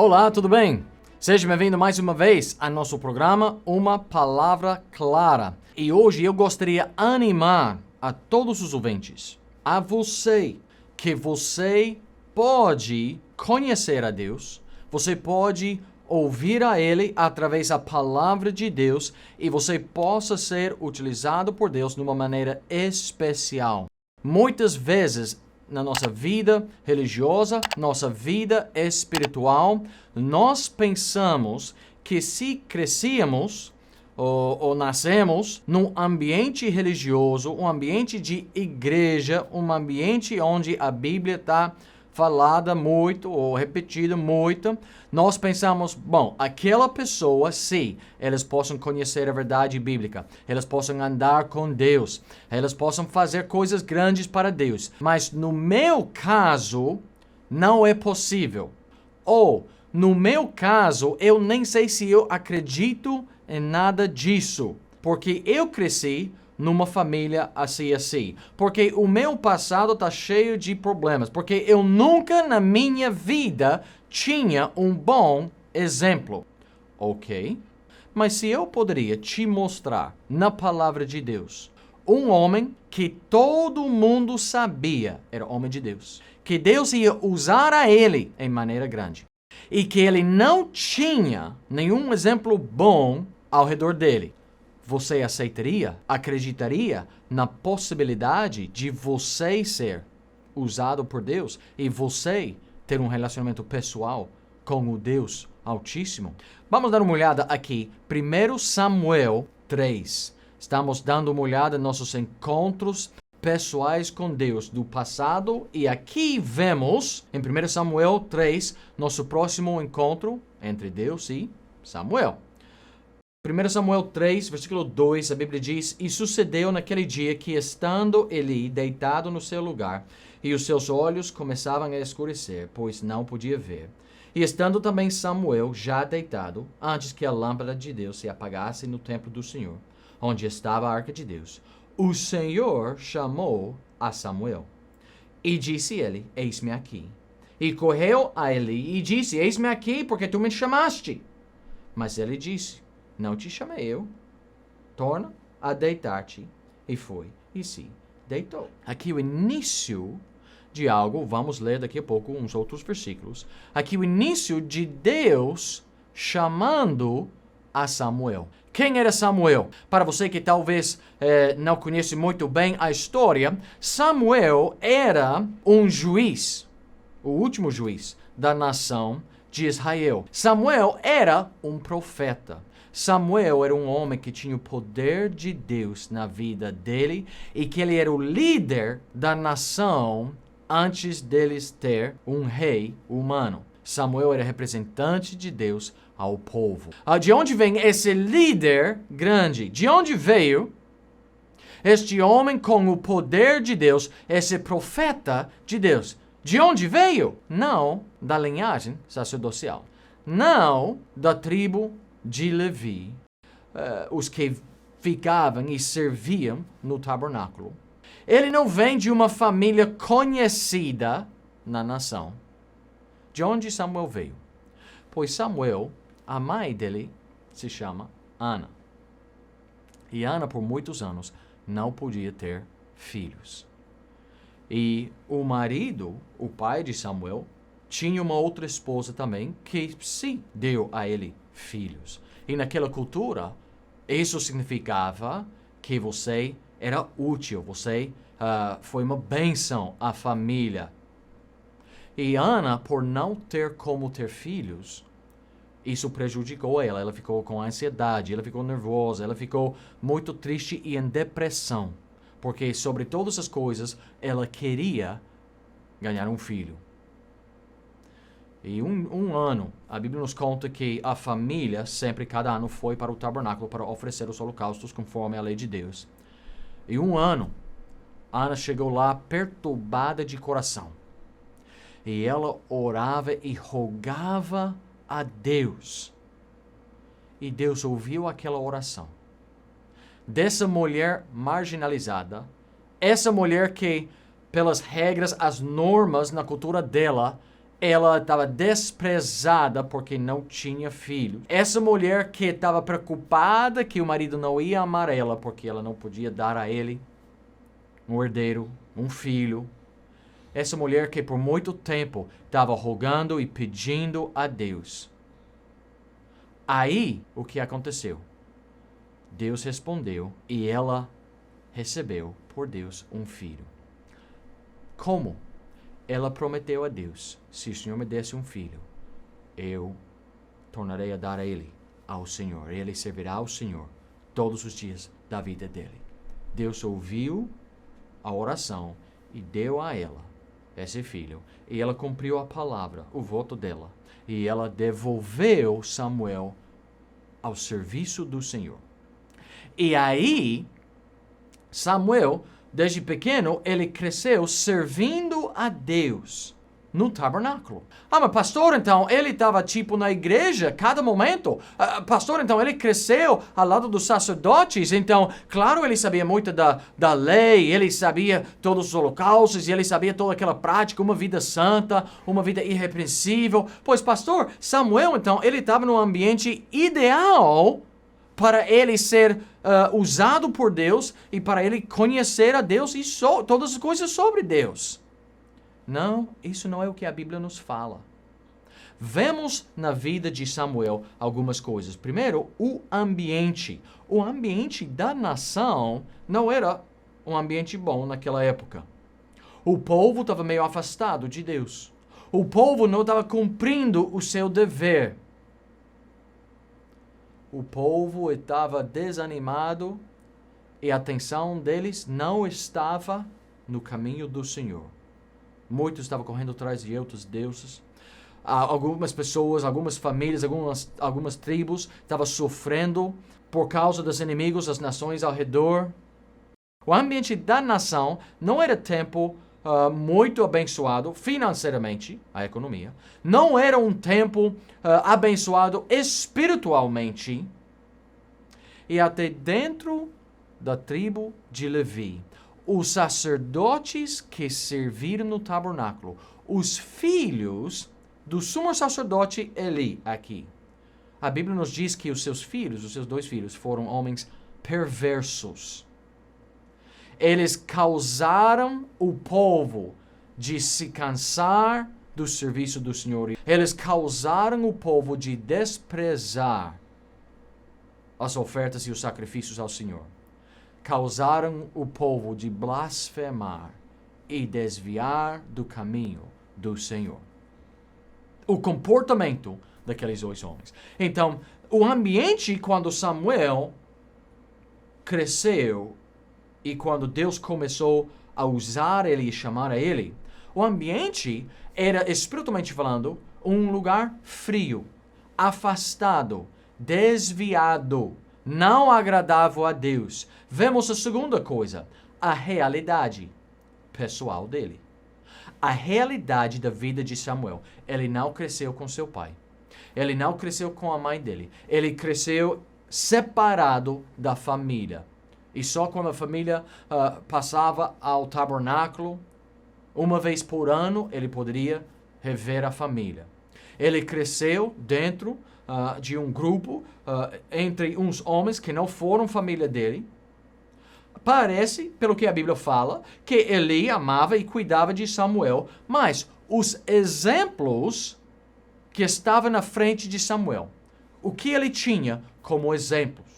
Olá, tudo bem? Seja bem-vindo mais uma vez ao nosso programa Uma Palavra Clara. E hoje eu gostaria de animar a todos os ouvintes, a você, que você pode conhecer a Deus, você pode ouvir a Ele através da palavra de Deus e você possa ser utilizado por Deus de uma maneira especial. Muitas vezes na nossa vida religiosa, nossa vida espiritual, nós pensamos que se crescíamos ou nascemos num ambiente religioso, um ambiente de igreja, um ambiente onde a Bíblia está falada muito ou repetida muito, nós pensamos, bom, aquela pessoa, sim, elas possam conhecer a verdade bíblica, elas possam andar com Deus, elas possam fazer coisas grandes para Deus. Mas no meu caso, não é possível. Ou, no meu caso, eu nem sei se eu acredito em nada disso, porque eu cresci numa família assim. Porque o meu passado está cheio de problemas. Porque eu nunca na minha vida tinha um bom exemplo. Ok? Mas se eu poderia te mostrar na palavra de Deus um homem que todo mundo sabia era homem de Deus, que Deus ia usar a ele em maneira grande, e que ele não tinha nenhum exemplo bom ao redor dele, você aceitaria, acreditaria na possibilidade de você ser usado por Deus e você ter um relacionamento pessoal com o Deus Altíssimo? Vamos dar uma olhada aqui. 1 Samuel 3. Estamos dando uma olhada nos nossos encontros pessoais com Deus do passado. E aqui vemos, em 1 Samuel 3, nosso próximo encontro entre Deus e Samuel. 1 Samuel 3, versículo 2, a Bíblia diz: E sucedeu naquele dia que, estando Eli deitado no seu lugar, e os seus olhos começavam a escurecer, pois não podia ver, e estando também Samuel já deitado, antes que a lâmpada de Deus se apagasse no templo do Senhor, onde estava a arca de Deus, o Senhor chamou a Samuel. E disse ele: Eis-me aqui. E correu a Eli e disse: Eis-me aqui, porque tu me chamaste. Mas ele disse: Não te chamei eu. Torna a deitar-te. E foi, e se deitou. Aqui o início de algo, vamos ler daqui a pouco uns outros versículos. Aqui o início de Deus chamando a Samuel. Quem era Samuel? Para você que talvez não conhece muito bem a história, Samuel era um juiz, o último juiz da nação de Israel. Samuel era um profeta. Samuel era um homem que tinha o poder de Deus na vida dele e que ele era o líder da nação antes deles ter um rei humano. Samuel era representante de Deus ao povo. De onde vem esse líder grande? De onde veio este homem com o poder de Deus, esse profeta de Deus? De onde veio? Não da linhagem sacerdotal. Não da tribo de Levi, os que ficavam e serviam no tabernáculo. Ele não vem de uma família conhecida na nação. De onde Samuel veio? Pois Samuel, a mãe dele, se chama Ana. E Ana, por muitos anos, não podia ter filhos. E o marido, o pai de Samuel, tinha uma outra esposa também que sim deu a ele filhos. E naquela cultura, isso significava que você era útil, você foi uma bênção à família. E Ana, por não ter como ter filhos, isso prejudicou ela. Ela ficou com ansiedade, ela ficou nervosa, ela ficou muito triste e em depressão. Porque sobre todas as coisas, ela queria ganhar um filho. E um ano, a Bíblia nos conta que a família, sempre cada ano, foi para o tabernáculo para oferecer os holocaustos conforme a lei de Deus. E um ano, Ana chegou lá perturbada de coração. E ela orava e rogava a Deus. E Deus ouviu aquela oração. Dessa mulher marginalizada, essa mulher que, pelas regras, as normas na cultura dela, ela estava desprezada porque não tinha filho. Essa mulher que estava preocupada que o marido não ia amar ela porque ela não podia dar a ele um herdeiro, um filho. Essa mulher que por muito tempo estava rogando e pedindo a Deus. Aí, o que aconteceu? Deus respondeu e ela recebeu por Deus um filho. Como? Ela prometeu a Deus, se o Senhor me desse um filho, eu tornarei a dar a ele ao Senhor. Ele servirá ao Senhor todos os dias da vida dele. Deus ouviu a oração e deu a ela esse filho. E ela cumpriu a palavra, o voto dela. E ela devolveu Samuel ao serviço do Senhor. E aí, Samuel, desde pequeno, ele cresceu servindo a Deus no tabernáculo. Mas pastor, então, ele estava tipo na igreja cada momento. Pastor, então, ele cresceu ao lado dos sacerdotes. Então, claro, ele sabia muito da lei, ele sabia todos os holocaustos, e ele sabia toda aquela prática, uma vida santa, uma vida irrepreensível. Pois, pastor, Samuel, então, ele estava num ambiente ideal para ele ser usado por Deus e para ele conhecer a Deus e todas as coisas sobre Deus. Não, isso não é o que a Bíblia nos fala. Vemos na vida de Samuel algumas coisas. Primeiro, o ambiente. O ambiente da nação não era um ambiente bom naquela época. O povo estava meio afastado de Deus. O povo não estava cumprindo o seu dever. O povo estava desanimado e a atenção deles não estava no caminho do Senhor. Muitos estavam correndo atrás de outros deuses. Algumas pessoas, algumas famílias, algumas tribos estavam sofrendo por causa dos inimigos das nações ao redor. O ambiente da nação não era tempo muito abençoado financeiramente, a economia. Não era um tempo abençoado espiritualmente. E até dentro da tribo de Levi, os sacerdotes que serviram no tabernáculo, os filhos do sumo sacerdote Eli aqui. A Bíblia nos diz que os seus filhos, os seus 2 filhos, foram homens perversos. Eles causaram o povo de se cansar do serviço do Senhor. Eles causaram o povo de desprezar as ofertas e os sacrifícios ao Senhor. Causaram o povo de blasfemar e desviar do caminho do Senhor. O comportamento daqueles 2 homens. Então, o ambiente quando Samuel cresceu e quando Deus começou a usar ele e chamar a ele, o ambiente era, espiritualmente falando, um lugar frio, afastado, desviado, não agradável a Deus. Vemos a segunda coisa, a realidade pessoal dele. A realidade da vida de Samuel. Ele não cresceu com seu pai. Ele não cresceu com a mãe dele. Ele cresceu separado da família. E só quando a família passava ao tabernáculo, uma vez por ano, ele poderia rever a família. Ele cresceu dentro de um grupo, entre uns homens que não foram família dele. Parece, pelo que a Bíblia fala, que Eli amava e cuidava de Samuel, mas os exemplos que estavam na frente de Samuel, o que ele tinha como exemplos?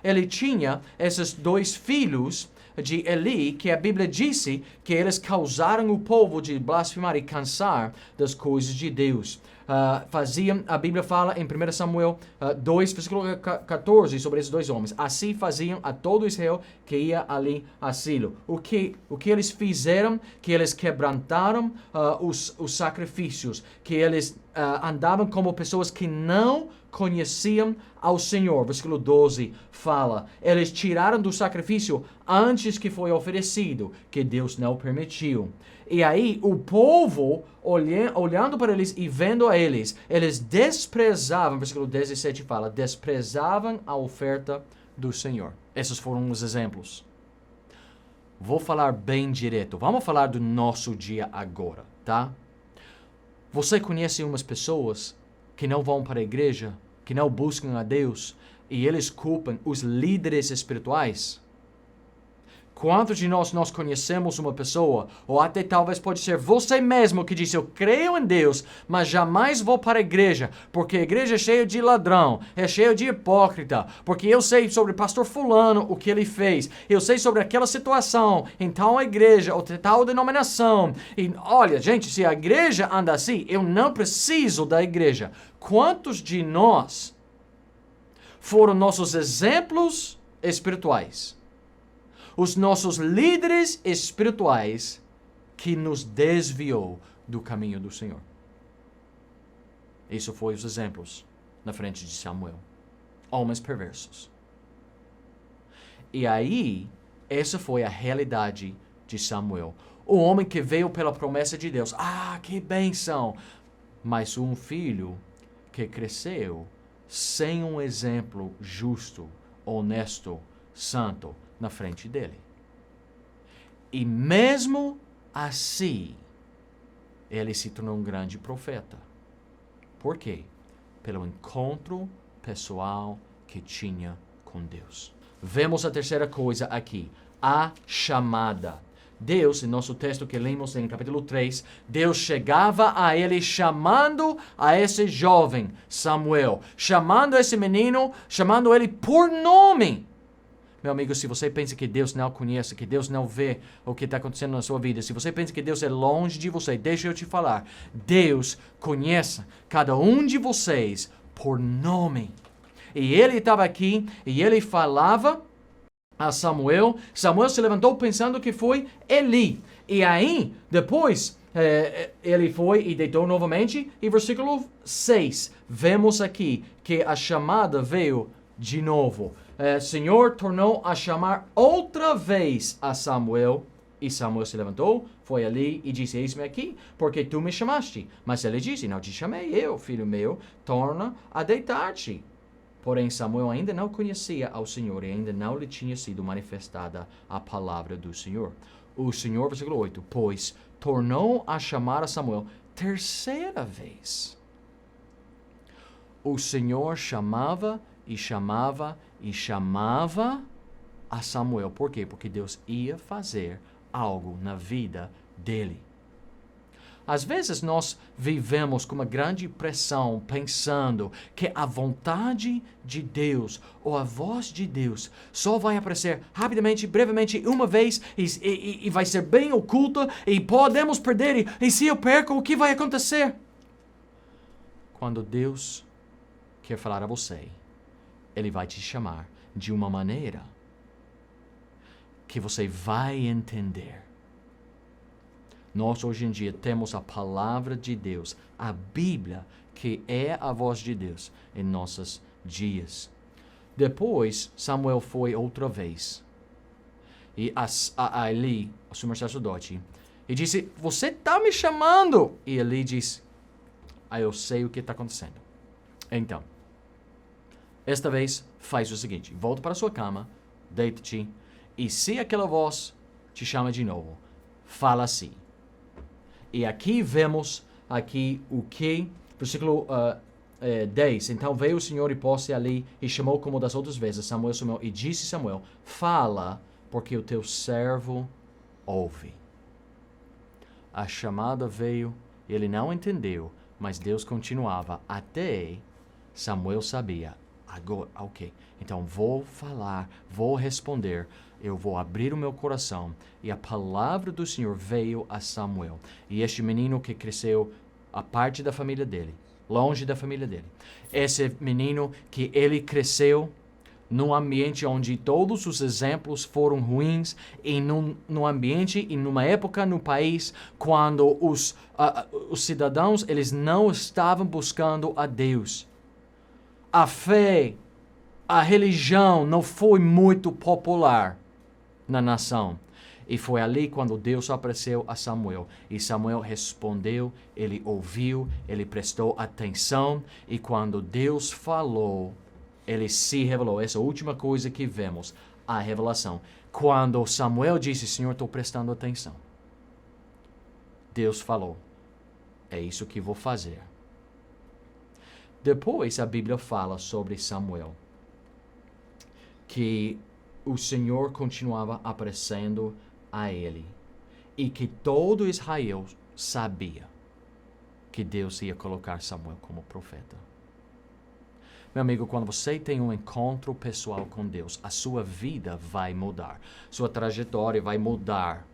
Ele tinha esses 2 filhos de Eli, que a Bíblia disse que eles causaram o povo de blasfemar e cansar das coisas de Deus. A Bíblia fala em 1 Samuel 2, versículo 14, sobre esses 2 homens. Assim faziam a todo Israel que ia ali a Silo. O que eles fizeram? Que eles quebrantaram os sacrifícios, que eles andavam como pessoas que não conheciam ao Senhor. Versículo 12 fala, eles tiraram do sacrifício antes que foi oferecido, que Deus não permitiu. E aí o povo, olhando para eles e vendo a eles desprezavam, versículo 17 fala, desprezavam a oferta do Senhor. Esses foram os exemplos. Vou falar bem direto. Vamos falar do nosso dia agora, tá? Você conhece umas pessoas que não vão para a igreja, que não buscam a Deus, e eles culpam os líderes espirituais? Quantos de nós conhecemos uma pessoa, ou até talvez pode ser você mesmo que diz, eu creio em Deus, mas jamais vou para a igreja, porque a igreja é cheia de ladrão, é cheia de hipócrita, porque eu sei sobre o pastor fulano, o que ele fez, eu sei sobre aquela situação em tal igreja ou tal denominação, e olha, gente, se a igreja anda assim, eu não preciso da igreja. Quantos de nós foram nossos exemplos espirituais? Os nossos líderes espirituais que nos desviou do caminho do Senhor. Isso foi os exemplos na frente de Samuel. Homens perversos. E aí, essa foi a realidade de Samuel. O homem que veio pela promessa de Deus. Ah, que bênção! Mas um filho que cresceu sem um exemplo justo, honesto, santo, na frente dele. E mesmo assim, ele se tornou um grande profeta. Por quê? Pelo encontro pessoal que tinha com Deus. Vemos a terceira coisa aqui, a chamada. Deus, em nosso texto que lemos em capítulo 3, Deus chegava a ele chamando a esse jovem, Samuel, chamando esse menino, chamando ele por nome. Meu amigo, se você pensa que Deus não conhece, que Deus não vê o que está acontecendo na sua vida, se você pensa que Deus é longe de você, deixa eu te falar. Deus conhece cada um de vocês por nome. E ele estava aqui e ele falava a Samuel. Samuel se levantou pensando que foi Eli. E aí, depois, ele foi e deitou novamente. E versículo 6, vemos aqui que a chamada veio de novo. Senhor tornou a chamar outra vez a Samuel, e Samuel se levantou, foi ali e disse, eis-me aqui, porque tu me chamaste. Mas ele disse, não te chamei eu, filho meu, torna a deitar-te. Porém, Samuel ainda não conhecia ao Senhor e ainda não lhe tinha sido manifestada a palavra do Senhor. O Senhor, versículo 8, pois tornou a chamar a Samuel terceira vez. O Senhor chamava e chamava e chamava a Samuel. Por quê? Porque Deus ia fazer algo na vida dele. Às vezes nós vivemos com uma grande pressão, pensando que a vontade de Deus ou a voz de Deus só vai aparecer rapidamente, brevemente, uma vez e vai ser bem oculta e podemos perder. E se eu perco, o que vai acontecer? Quando Deus quer falar a você, Ele vai te chamar de uma maneira que você vai entender. Nós hoje em dia temos a palavra de Deus, a Bíblia, que é a voz de Deus em nossos dias. Depois, Samuel foi outra vez. E a Eli, o sumo sacerdote, e disse, você está me chamando? E Eli disse, eu sei o que está acontecendo. Então, esta vez, faz o seguinte, volta para a sua cama, deita-te, e se aquela voz te chama de novo, fala assim. E aqui vemos o que, versículo 10, então veio o Senhor e pôs-se ali e chamou como das outras vezes Samuel e disse Samuel, fala, porque o teu servo ouve. A chamada veio, ele não entendeu, mas Deus continuava até Samuel sabia. Agora, ok, então vou falar, vou responder, eu vou abrir o meu coração. E a palavra do Senhor veio a Samuel. E este menino que cresceu a parte da família dele, longe da família dele. Esse menino que ele cresceu num ambiente onde todos os exemplos foram ruins, e num ambiente e numa época no país quando os cidadãos eles não estavam buscando a Deus. A fé, a religião não foi muito popular na nação. E foi ali quando Deus apareceu a Samuel. E Samuel respondeu, ele ouviu, ele prestou atenção. E quando Deus falou, ele se revelou. Essa última coisa que vemos, a revelação. Quando Samuel disse, Senhor, estou prestando atenção. Deus falou. É isso que vou fazer. Depois a Bíblia fala sobre Samuel, que o Senhor continuava aparecendo a ele e que todo Israel sabia que Deus ia colocar Samuel como profeta. Meu amigo, quando você tem um encontro pessoal com Deus, a sua vida vai mudar, sua trajetória vai mudar,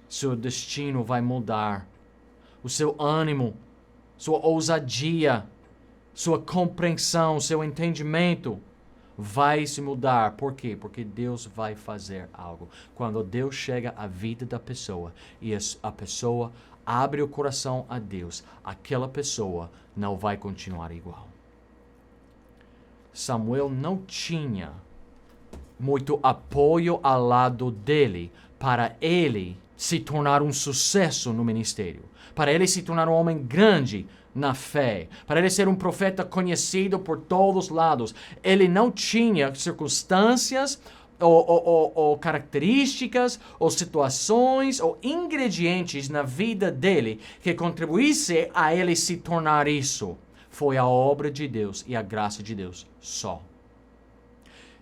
seu destino vai mudar, o seu ânimo, sua ousadia, sua compreensão, seu entendimento vai se mudar. Por quê? Porque Deus vai fazer algo. Quando Deus chega à vida da pessoa e a pessoa abre o coração a Deus, aquela pessoa não vai continuar igual. Samuel não tinha muito apoio ao lado dele para ele se tornar um sucesso no ministério, para ele se tornar um homem grande na fé, para ele ser um profeta conhecido por todos os lados. Ele não tinha circunstâncias ou características ou situações ou ingredientes na vida dele que contribuísse a ele se tornar isso. Foi a obra de Deus e a graça de Deus só.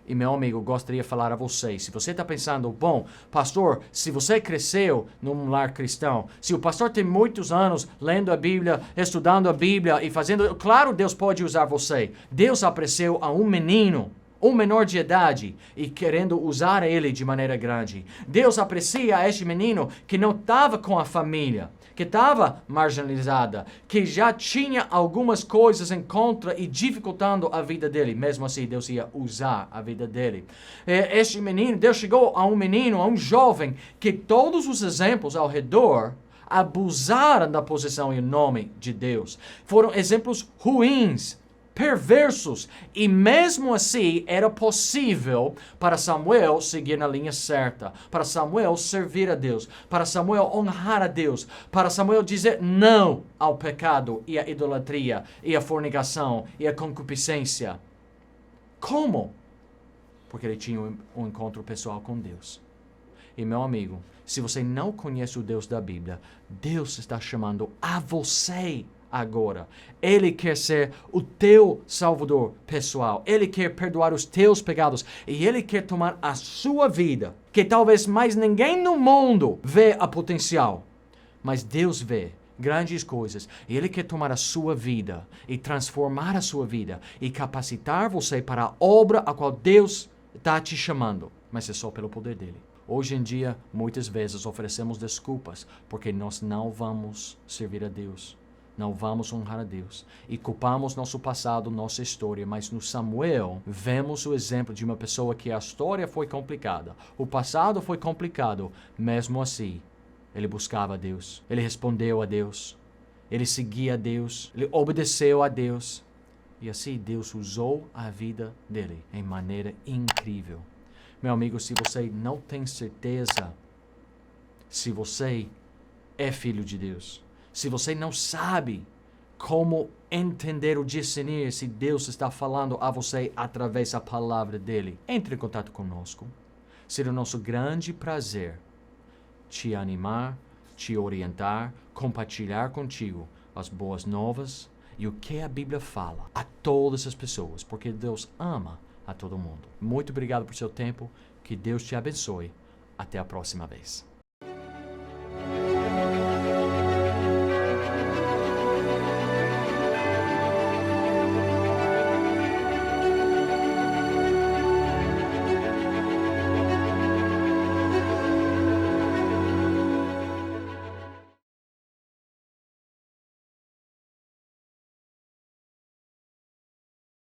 E meu amigo, gostaria de falar a vocês, se você está pensando, bom, pastor, se você cresceu num lar cristão, se o pastor tem muitos anos lendo a Bíblia, estudando a Bíblia e fazendo, claro, Deus pode usar você. Deus apareceu a um menino, um menor de idade, e querendo usar ele de maneira grande. Deus aprecia a este menino que não estava com a família, que estava marginalizada, que já tinha algumas coisas em contra e dificultando a vida dele. Mesmo assim, Deus ia usar a vida dele. Este menino, Deus chegou a um menino, a um jovem, que todos os exemplos ao redor abusaram da posição e o nome de Deus. Foram exemplos ruins, perversos, e mesmo assim era possível para Samuel seguir na linha certa, para Samuel servir a Deus, para Samuel honrar a Deus, para Samuel dizer não ao pecado e à idolatria e à fornicação e à concupiscência. Como? Porque ele tinha um encontro pessoal com Deus. E meu amigo, se você não conhece o Deus da Bíblia, Deus está chamando a você agora. Ele quer ser o teu salvador pessoal. Ele quer perdoar os teus pecados. E Ele quer tomar a sua vida, que talvez mais ninguém no mundo vê a potencial. Mas Deus vê grandes coisas. E Ele quer tomar a sua vida e transformar a sua vida e capacitar você para a obra a qual Deus está te chamando. Mas é só pelo poder dEle. Hoje em dia, muitas vezes oferecemos desculpas porque nós não vamos servir a Deus. Não vamos honrar a Deus. E culpamos nosso passado, nossa história. Mas no Samuel, vemos o exemplo de uma pessoa que a história foi complicada. O passado foi complicado. Mesmo assim, ele buscava a Deus. Ele respondeu a Deus. Ele seguia a Deus. Ele obedeceu a Deus. E assim Deus usou a vida dele em maneira incrível. Meu amigo, se você não tem certeza se você é filho de Deus, se você não sabe como entender ou discernir se Deus está falando a você através da palavra dele, entre em contato conosco. Será o nosso grande prazer te animar, te orientar, compartilhar contigo as boas novas e o que a Bíblia fala a todas as pessoas, porque Deus ama a todo mundo. Muito obrigado por seu tempo, que Deus te abençoe. Até a próxima vez.